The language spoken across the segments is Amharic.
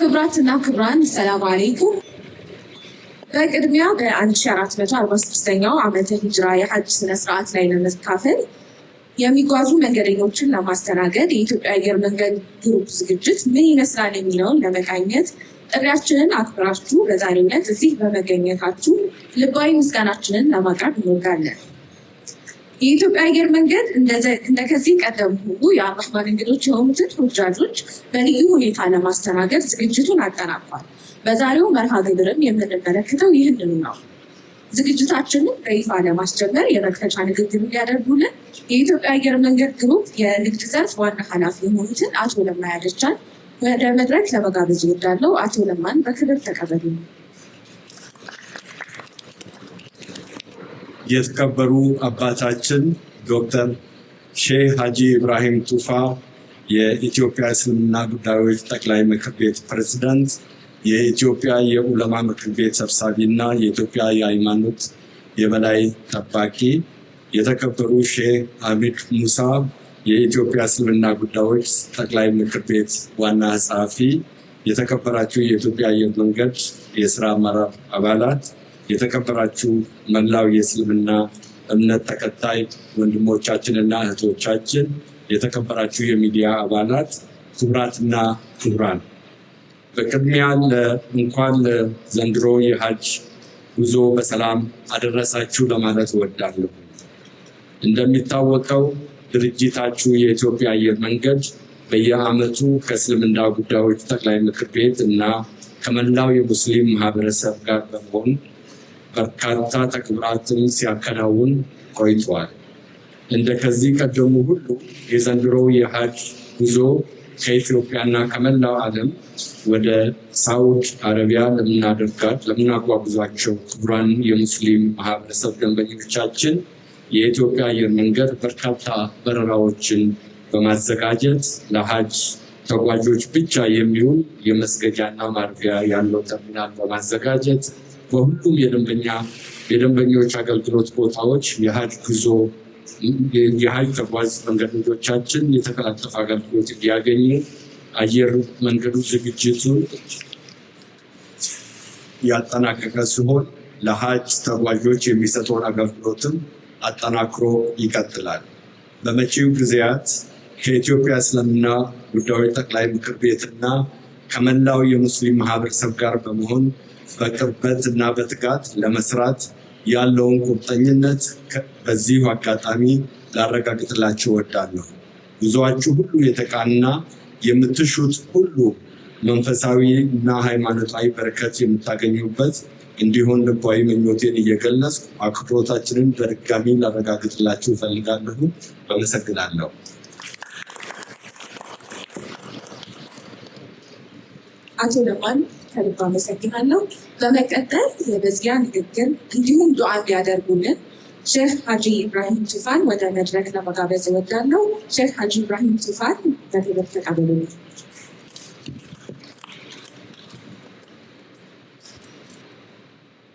ክብራትና ክብራን ሰላም አለይኩም። በቅድሚያ በ1446ኛው ዓመተ ሂጅራ የሐጅ ስነ ስርዓት ላይ ለመካፈል የሚጓዙ መንገደኞችን ለማስተናገድ የኢትዮጵያ አየር መንገድ ግሩፕ ዝግጅት ምን ይመስላል የሚለውን ለመቃኘት ጥሪያችንን አክብራችሁ በዛሬው ዕለት እዚህ በመገኘታችሁ ልባዊ ምስጋናችንን ለማቅረብ እንወዳለን። የኢትዮጵያ አየር መንገድ እንደከዚህ ቀደም ሁሉ የአራህማን እንግዶች የሆኑትን ሁጃጆች በልዩ ሁኔታ ለማስተናገድ ዝግጅቱን አጠናቋል። በዛሬው መርሃ ግብርም የምንመለከተው ይህንኑ ነው። ዝግጅታችንን በይፋ ለማስጀመር የመክፈቻ ንግግር እንዲያደርጉልን የኢትዮጵያ አየር መንገድ ግሩፕ የንግድ ዘርፍ ዋና ኃላፊ የሆኑትን አቶ ለማ ያደቻን ወደ መድረክ ለመጋበዝ እወዳለሁ። አቶ ለማን በክብር ተቀበሉ። የተከበሩ አባታችን ዶክተር ሼህ ሀጂ ኢብራሂም ቱፋ የኢትዮጵያ እስልምና ጉዳዮች ጠቅላይ ምክር ቤት ፕሬዝዳንት፣ የኢትዮጵያ የዑለማ ምክር ቤት ሰብሳቢ እና የኢትዮጵያ የሃይማኖት የበላይ ጠባቂ፣ የተከበሩ ሼህ ሐሚድ ሙሳ የኢትዮጵያ እስልምና ጉዳዮች ጠቅላይ ምክር ቤት ዋና ጸሐፊ፣ የተከበራችሁ የኢትዮጵያ አየር መንገድ የስራ አመራር አባላት፣ የተከበራችሁ መላው የእስልምና እምነት ተከታይ ወንድሞቻችንና እህቶቻችን፣ የተከበራችሁ የሚዲያ አባላት፣ ክቡራትና ክቡራን፣ በቅድሚያ እንኳን ለዘንድሮ የሐጅ ጉዞ በሰላም አደረሳችሁ ለማለት እወዳለሁ። እንደሚታወቀው ድርጅታችሁ የኢትዮጵያ አየር መንገድ በየዓመቱ ከእስልምና ጉዳዮች ጠቅላይ ምክር ቤት እና ከመላው የሙስሊም ማህበረሰብ ጋር በመሆን በርካታ ተግባራትን ሲያከናውን ቆይቷል። እንደ ከዚህ ቀደሙ ሁሉ የዘንድሮው የሐጅ ጉዞ ከኢትዮጵያና ከመላው ዓለም ወደ ሳውዲ አረቢያ ለምናጓጉዟቸው ክቡራን የሙስሊም ማህበረሰብ ደንበኞቻችን የኢትዮጵያ አየር መንገድ በርካታ በረራዎችን በማዘጋጀት ለሐጅ ተጓዦች ብቻ የሚውል የመስገጃና ማረፊያ ያለው ተርሚናል በማዘጋጀት በሁሉም የደንበኞች አገልግሎት ቦታዎች የሐጅ ተጓዥ መንገደኞቻችን የተቀላጠፈ አገልግሎት እንዲያገኙ አየር መንገዱ ዝግጅቱ ያጠናቀቀ ሲሆን ለሐጅ ተጓዦች የሚሰጠውን አገልግሎትም አጠናክሮ ይቀጥላል። በመጪው ጊዜያት ከኢትዮጵያ እስልምና ጉዳዮች ጠቅላይ ምክር ቤትና ከመላው የሙስሊም ማህበረሰብ ጋር በመሆን በቅርበት እና በትጋት ለመስራት ያለውን ቁርጠኝነት በዚሁ አጋጣሚ ላረጋግጥላችሁ እወዳለሁ። ጉዞአችሁ ሁሉ የተቃና የምትሹት ሁሉ መንፈሳዊ እና ሃይማኖታዊ በረከት የምታገኙበት እንዲሆን ልባዊ ምኞቴን እየገለጽኩ አክብሮታችንን በድጋሚ ላረጋግጥላችሁ እፈልጋለሁ። አመሰግናለሁ። አቶ ለማን ከልብ አመሰግናለሁ። በመቀጠል የመዝጊያ ንግግር እንዲሁም ዱዓ እንዲያደርጉልን ሼህ ሀጂ ኢብራሂም ቱፋን ወደ መድረክ ለመጋበዝ እወዳለሁ። ሼህ ሀጂ ኢብራሂም ቱፋን በክብር ተቀበሉልን።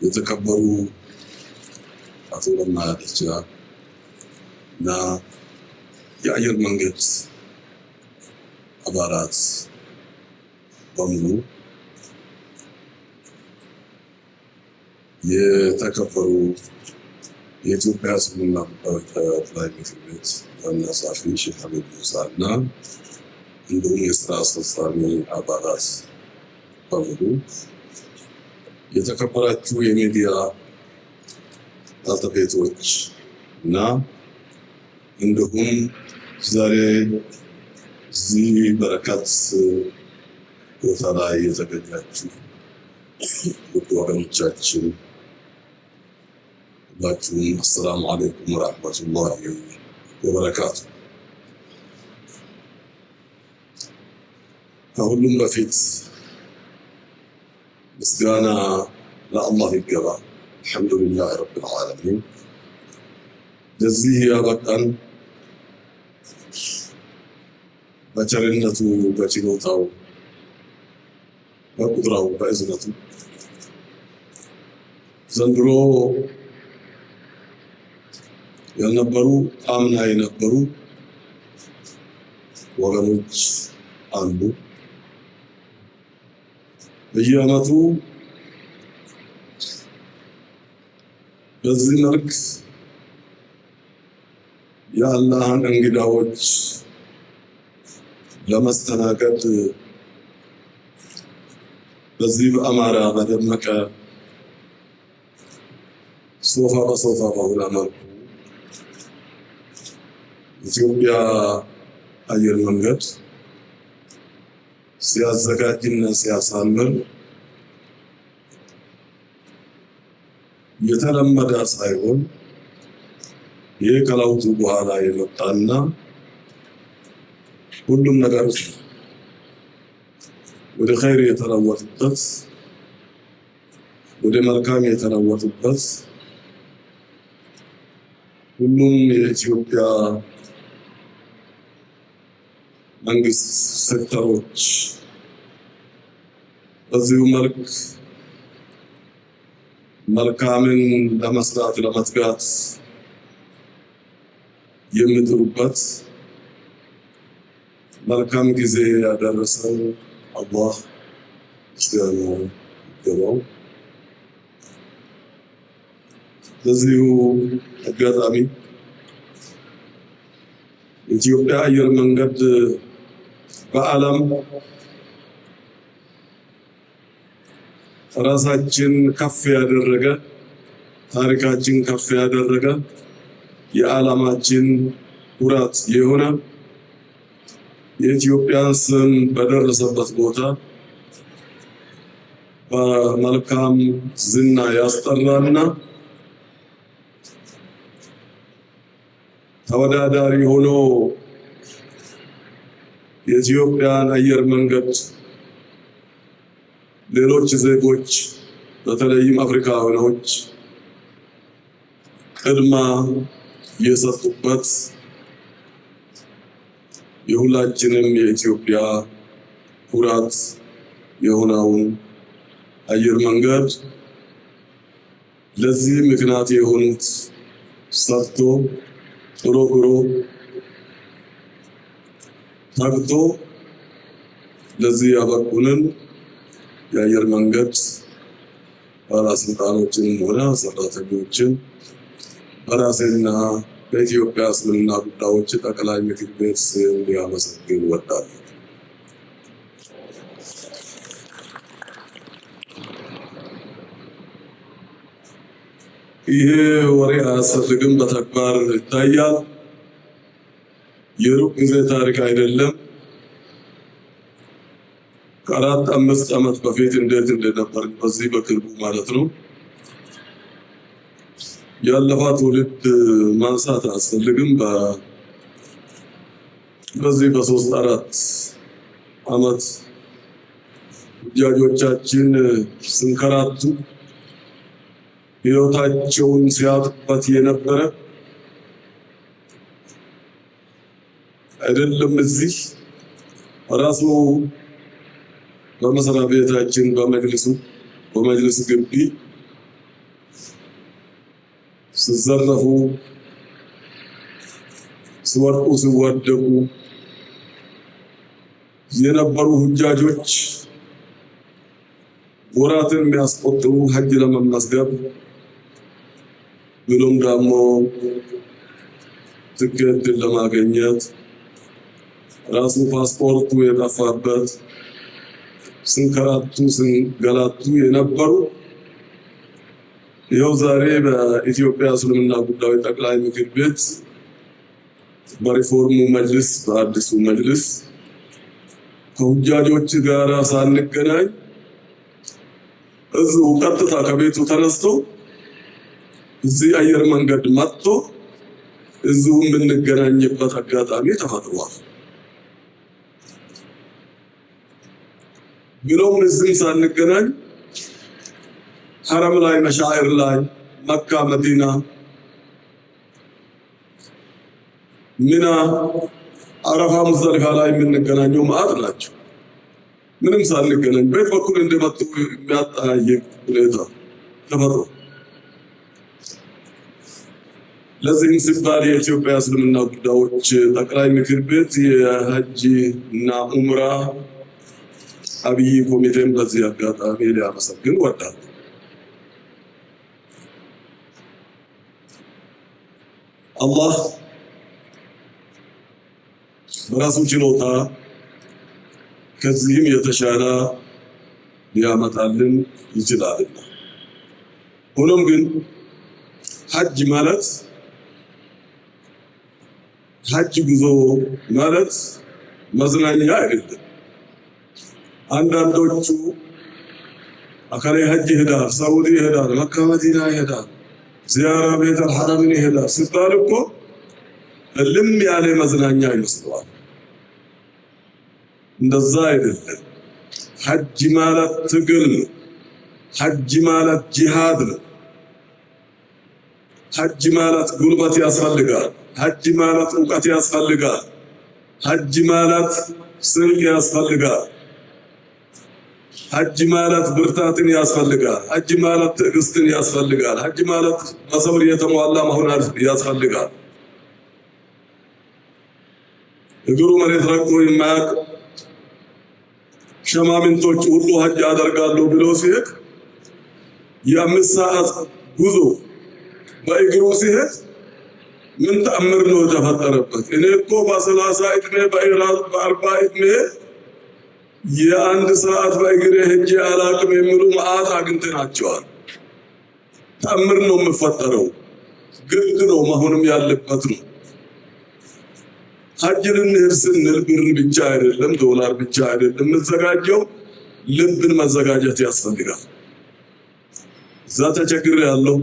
የተከበሩ አቶ ለማ ያደቻ እና የአየር መንገድ አባላት በሙሉ፣ የተከበሩ የኢትዮጵያ እስልምና ጉዳዮች ጠቅላይ ምክር ቤት ዋና ጸሐፊ ሼህ ሐሚድ ሙሳ እና እንዲሁም የስራ አስፈጻሚ አባላት በሙሉ፣ የተከበራችሁ የሚዲያ ባለቤቶች እና እንዲሁም ዛሬ እዚህ በረከት ቦታ ላይ የተገኛችሁ ውድ ወገኖቻችን ሁላችሁም አሰላሙ አለይኩም ወራህመቱላሂ ወበረካቱ። ከሁሉም በፊት ምስጋና ለአላህ ይገባ። አልሐምዱሊላህ ረብል ዓለሚን። ለዚህ ያበቃን በቸርነቱ በችሎታው በቁድራው በእዝነቱ ዘንድሮ ያልነበሩ አምና የነበሩ ወገኖች አሉ። በየዓመቱ በዚህ መልክ የአላህን እንግዳዎች ለማስተናገድ በዚህ በአማራ በደመቀ ሶፋ በሶፋ በሆነ መልኩ ኢትዮጵያ አየር መንገድ ሲያዘጋጅና ሲያሳምር የተለመደ ሳይሆን ይህ ከለውጡ በኋላ የመጣና ሁሉም ነገር ወደ ኸይር የተለወጠበት ወደ መልካም የተለወጠበት ሁሉም የኢትዮጵያ መንግስት ሴክተሮች በዚሁ መልክ መልካምን ለመስራት ለመትጋት የሚጥሩበት መልካም ጊዜ ያደረሰን አላህ ምስጋና ይገባው። በዚሁ አጋጣሚ ኢትዮጵያ አየር መንገድ በዓለም ራሳችን ከፍ ያደረገ ታሪካችን ከፍ ያደረገ የዓለማችን ኩራት የሆነ የኢትዮጵያን ስም በደረሰበት ቦታ በመልካም ዝና ያስጠራና ተወዳዳሪ ሆኖ የኢትዮጵያን አየር መንገድ ሌሎች ዜጎች በተለይም አፍሪካውያኖች ቅድማ የሰጡበት የሁላችንም የኢትዮጵያ ኩራት የሆነውን አየር መንገድ ለዚህ ምክንያት የሆኑት ሰርቶ ጥሮ ግሮ ታግቶ ለዚህ ያበቁንን የአየር መንገድ ባለስልጣኖችንም ሆነ ሰራተኞችን በራሴና በኢትዮጵያ እስልምና ጉዳዮች ጠቅላይ ምክር ቤት ስም ሊያመሰግን እወዳለሁ። ይሄ ወሬ አያስፈልግም፣ በተግባር ይታያል። የሩቅ ጊዜ ታሪክ አይደለም። ከአራት አምስት ዓመት በፊት እንዴት እንደነበር በዚህ በቅርቡ ማለት ነው ያለፈ ትውልድ ማንሳት አያስፈልግም። በዚህ በሶስት አራት ዓመት ሁጃጆቻችን ስንከራቱ ሕይወታቸውን ሲያጡበት የነበረ አይደለም። እዚህ ራሱ በመስሪያ ቤታችን በመጅልስ ግቢ ሲዘረፉ ሲወድቁ ሲወደቁ የነበሩ ሁጃጆች ወራትን የሚያስቆጥሩ ሐጅ ለመመዝገብ ብሎም ደግሞ ትኬት ለማግኘት ራሱ ፓስፖርቱ የጠፋበት ስንከራቱ ስንገላቱ የነበሩ ይኸው ዛሬ በኢትዮጵያ እስልምና ጉዳዮች ጠቅላይ ምክር ቤት በሪፎርሙ መጅልስ በአዲሱ መጅልስ ከሁጃጆች ጋር ሳንገናኝ እዚሁ ቀጥታ ከቤቱ ተነስቶ እዚህ አየር መንገድ መጥቶ እዚሁ የምንገናኝበት አጋጣሚ ተፈጥሯል። ብሎም እዚህ ሳንገናኝ ሐረም ላይ መሻዕር ላይ መካ መዲና ሚና አረፋ ሙዝደሊፋ ላይ የምንገናኘው ማዕት ናቸው። ምንም ሳንገናኝ ቤት በኩል እንደመጡ የሚያጠያይቅ ሁኔታ ተፈጥሮ ለዚህም ሲባል የኢትዮጵያ እስልምና ጉዳዮች ጠቅላይ ምክር ቤት የሐጅ እና ዑምራ አብይ ኮሚቴን በዚህ አጋጣሚ ሊያመሰግን ወዳለሁ። አላህ በራሱ ችሎታ ከዚህም የተሻለ ሊያመጣልን ይችላልና ሆኖም ግን ሐጅ ማለት ሐጅ ጉዞ ማለት መዝናኛ አይደለም። አንዳንዶቹ አካለ ሐጅ ይሄዳል፣ ሳውዲ ይሄዳል፣ መካ መዲና ይሄዳል፣ ዚያራ ቤተ አልሐረምን ይሄዳል ሲባል እኮ ልም ያለ መዝናኛ ይመስለዋል። እንደዛ አይደለም። ሐጅ ማለት ትግል ነው። ሐጅ ማለት ጂሃድ ነው። ሐጅ ማለት ጉልበት ያስፈልጋል። ሐጅ ማለት ዕውቀት ያስፈልጋል። ሐጅ ማለት ስንቅ ያስፈልጋል። ሐጅ ማለት ብርታትን ያስፈልጋል። ሐጅ ማለት ትዕግስትን ያስፈልጋል። ሐጅ ማለት በሰብር የተሟላ መሆን ያስፈልጋል። እግሩ መሬት ረግጦ የማያውቅ ሸማምንቶች ሁሉ ሐጅ አደርጋለሁ ብሎ ሲሄድ የ5 ሰዓት ጉዞ በእግሩ ሲሄድ ምን ተአምር ነው የተፈጠረበት? እኔ እኮ በ30 ዕድሜ በ40 ዕድሜ የ1 ሰዓት በእግሬ ሄጄ አላቅም የሚሉ መዓት አግኝተናቸዋል። ተአምር ነው የሚፈጠረው። ግድ ነው መሆንም ያለበት ነው። ሐጅ ልንሄድ ስንል ብር ብቻ አይደለም፣ ዶላር ብቻ አይደለም የምንዘጋጀው፣ ልብን መዘጋጀት ያስፈልጋል። እዛ ተቸግሬያለሁ፣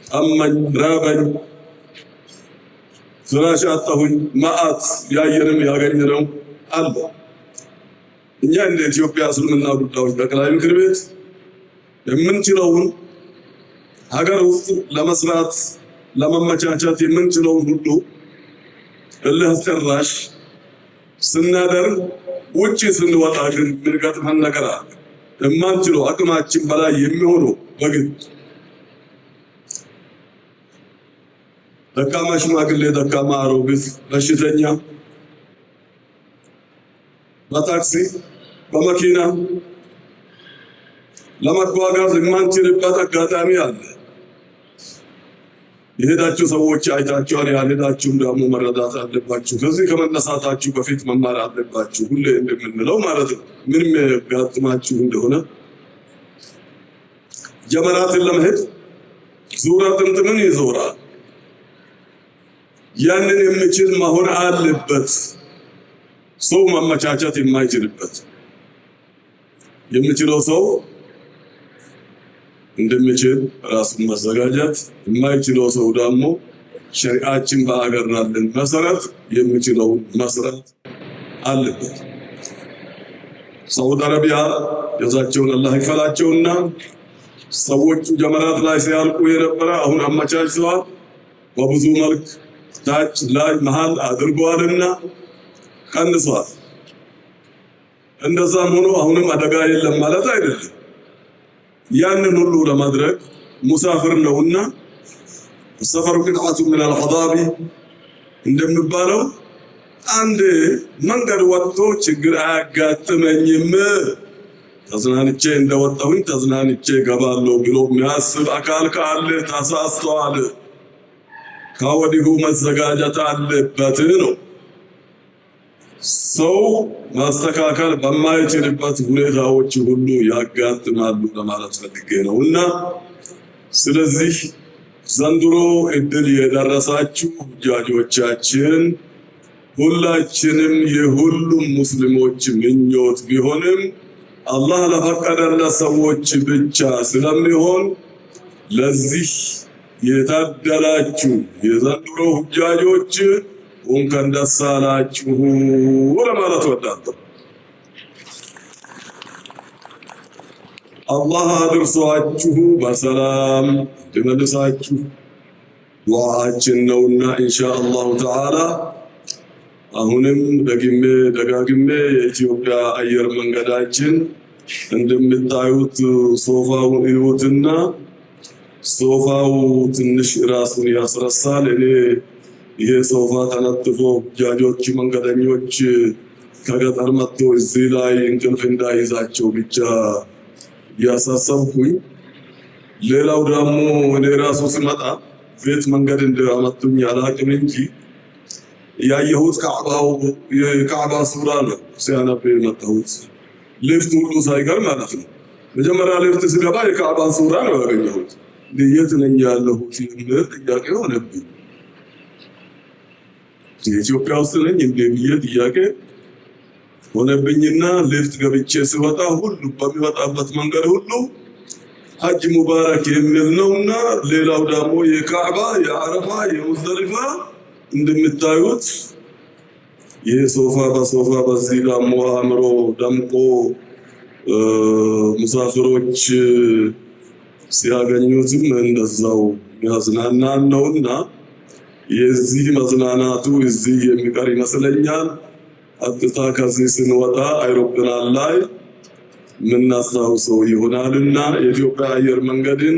ጠማኝ፣ ራበኝ፣ ፍራሽ አጣሁኝ፣ መዓት ያየንም ያገኘነው አለ። እኛ እንደ ኢትዮጵያ እስልምና ጉዳዮች ጠቅላይ ምክር ቤት የምንችለውን ሀገር ውስጥ ለመስራት ለመመቻቸት የምንችለውን ሁሉ እልህ አስጨራሽ ስናደርግ ውጪ ስንወጣ ግን የሚገጥመን ነገር አለ። የማንችለው አቅማችን በላይ የሚሆኑ በግድ ደካማ ሽማግሌ፣ ደካማ አሮጊት፣ በሽተኛ በታክሲ በመኪና ለመጓጓዝ የማንችልበት አጋጣሚ አለ። የሄዳችሁ ሰዎች አይታችኋል። ያልሄዳችሁም ደግሞ መረዳት አለባችሁ። ከዚህ ከመነሳታችሁ በፊት መማር አለባችሁ። ሁሌ እንደምንለው ማለት ነው። ምንም ያጋጥማችሁ እንደሆነ ጀመራትን ለመሄድ ዙራ ጥምጥምን ይዞራል። ያንን የሚችል መሆን አለበት። ሰው ማመቻቸት የማይችልበት የሚችለው ሰው እንደሚችል ራሱን መዘጋጀት፣ የማይችለው ሰው ደግሞ ሸሪዓችን በአገራልን መሰረት የሚችለውን መስራት አለበት። ሳውዲ አረቢያ የዛቸውን አላህ ይፈላቸውና ሰዎቹ ጀመራት ላይ ሲያልቁ የነበረ አሁን አመቻችተዋል። በብዙ መልክ ታች ላይ መሃል አድርገዋልና ቀንሷል። እንደዛም ሆኖ አሁንም አደጋ የለም ማለት አይደለም። ያንን ሁሉ ለማድረግ ሙሳፍር ነውና ሰፈሩ ቅንዓቱ ምን አልሐዳቢ እንደሚባለው አንድ መንገድ ወጥቶ ችግር አያጋጥመኝም፣ ተዝናንቼ እንደወጣሁኝ ተዝናንቼ ገባለሁ ብሎ የሚያስብ አካል ካለ ተሳስቷል። ከወዲሁ መዘጋጀት አለበት ነው። ሰው ማስተካከል በማይችልበት ሁኔታዎች ሁሉ ያጋጥማሉ ለማለት ፈልጌ ነውና፣ ስለዚህ ዘንድሮ እድል የደረሳችሁ ሁጃጆቻችን ሁላችንም የሁሉም ሙስሊሞች ምኞት ቢሆንም አላህ ለፈቀደለት ሰዎች ብቻ ስለሚሆን ለዚህ የታደላችሁ የዘንድሮ ሁጃጆች እንኳን ደስ አላችሁ ለማለት ወዳለሁ። አላህ አድርሷችሁ በሰላም እንድመልሳችሁ ዱዓችን ነውና ኢንሻአላሁ ተዓላ አሁንም ደጋግሜ የኢትዮጵያ አየር መንገዳችን እንደምታዩት ሶፋውን እዩትና ሶፋው ትንሽ ራሱን ያስረሳል። እኔ ይሄ ሶፋ ተነጥፎ ሁጃጆች መንገደኞች ከገጠር መጥቶ እዚህ ላይ እንቅልፍ እንዳይዛቸው ብቻ እያሳሰብኩኝ፣ ሌላው ደግሞ እኔ ራሱ ስመጣ ቤት መንገድ እንዳመጡኝ አላቅም እንጂ ያየሁት የካዕባ ሱራ ነው ሲያነብ የመጣሁት ሊፍት ሁሉ ሳይቀር ማለት ነው። መጀመሪያ ሊፍት ስገባ የካዕባን ሱራ ነው ያገኘሁት። የት ነኝ ያለሁት የሚል ጥያቄ ሆነብኝ። ኢትዮጵያ ውስጥ ነኝ እንደ ብዬ ጥያቄ ሆነብኝና ሊፍት ገብቼ ስወጣ ሁሉ በሚወጣበት መንገድ ሁሉ ሐጅ ሙባረክ የሚል ነውና፣ ሌላው ደግሞ የካዕባ የአረፋ የሙዝደሊፋ እንደምታዩት የሶፋ በሶፋ በዚህ ደግሞ አምሮ ደምቆ ሙሳፍሮች ሲያገኙትም እንደዛው ያዝናናን ነውና የዚህ መዝናናቱ እዚህ የሚቀር ይመስለኛል። ቀጥታ ከዚህ ስንወጣ አይሮፕላን ላይ የምናስታውሰው ይሆናልና የኢትዮጵያ አየር መንገድን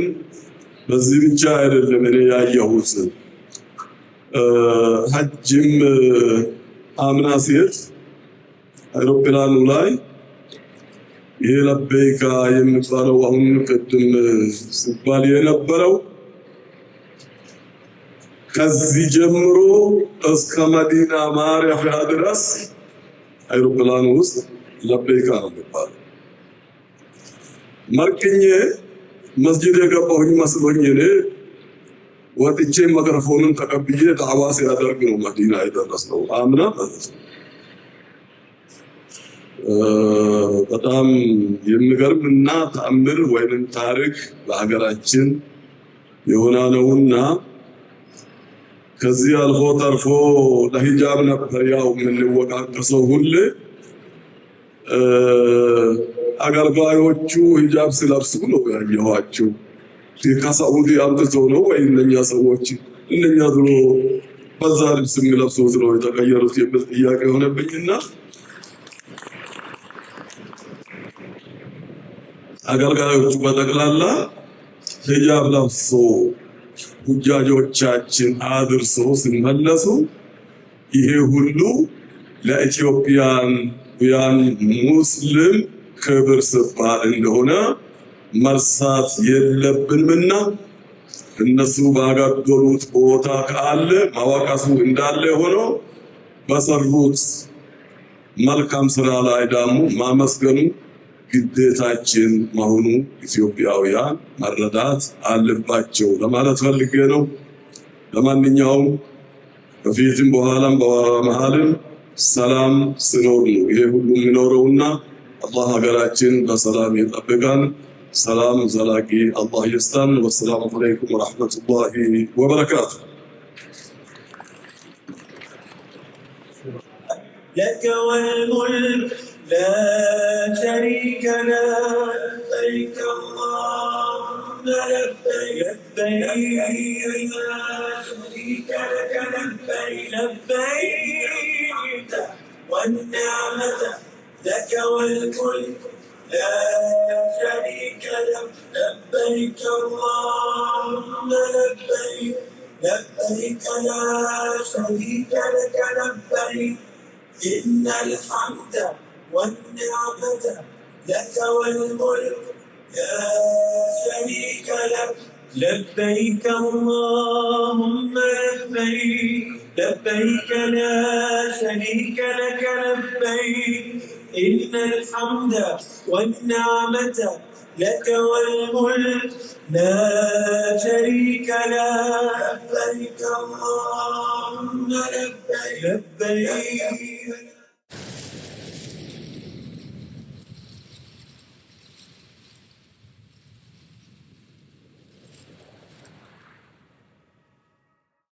በዚህ ብቻ አይደለም እኔ ያየሁት። ሐጅም አምና ሲሄድ አይሮፕላኑ ላይ ይሄ ለበይካ የሚባለው አሁን ቅድም ሲባል የነበረው ከዚህ ጀምሮ እስከ መዲና ማረፊያ ድረስ አይሮፕላኑ ውስጥ ለበይካ ነው የሚባለው። መርቅኜ መስጂድ የገባሁኝ መስሎኝ እኔ ወጥቼ ማይክሮፎኑን ተቀብዬ ዳዕዋ ሲያደርግ ነው መዲና የደረስነው አምና ማለት ነው። በጣም የሚገርምና ተአምር ወይም ታሪክ በሀገራችን የሆነ ነውና ከዚህ አልፎ ተርፎ ለሂጃብ ነበር ያው የምንወቃቀሰው ሁሌ። አገልጋዮቹ ሂጃብ ሲለብሱ ነው ያየኋቸው። ከሳዑዲ አምጥተው ነው ወይ እነኛ ሰዎች እነኛ ድሮ በዛ ልብስ የሚለብሱት ነው የተቀየሩት የሚል ጥያቄ ሆነብኝና አገልጋዮቹ በጠቅላላ ሂጃብ ለብሶ ሁጃጆቻችን አድርሶ ሲመለሱ ይሄ ሁሉ ለኢትዮጵያውያን ሙስሊም ክብር ሲባል እንደሆነ መርሳት የለብንምና እነሱ ባጋደሉት ቦታ ካለ ማወቃሱ እንዳለ ሆኖ በሰሩት መልካም ስራ ላይ ደግሞ ማመስገኑ ግዴታችን መሆኑ ኢትዮጵያውያን መረዳት አለባቸው ለማለት ፈልጌ ነው። ለማንኛውም በፊትም በኋላም በመሃልም ሰላም ሲኖር ነው ይሄ ሁሉ የሚኖረውና አላህ ሀገራችን በሰላም ይጠብቀን። ሰላም ዘላቂ አላህ ይስጠን። ወሰላሙ አለይኩም ወራህመቱላሂ ወበረካቱ። لك والملك لا شريك لك لبيك اللهم لبيك لبيك لا شريك لك لبيك لبيك والنعمة لك والملك لا شريك لك لبيك اللهم لبيك لبيك لا شريك لك لبيك إن الحمد والنعمة لك والملك لا شريك لك لبيك اللهم لبيك لبيك لا شريك لك لبيك إن الحمد والنعمة لك والملك لا شريك لك لبيك اللهم لبيك لبيك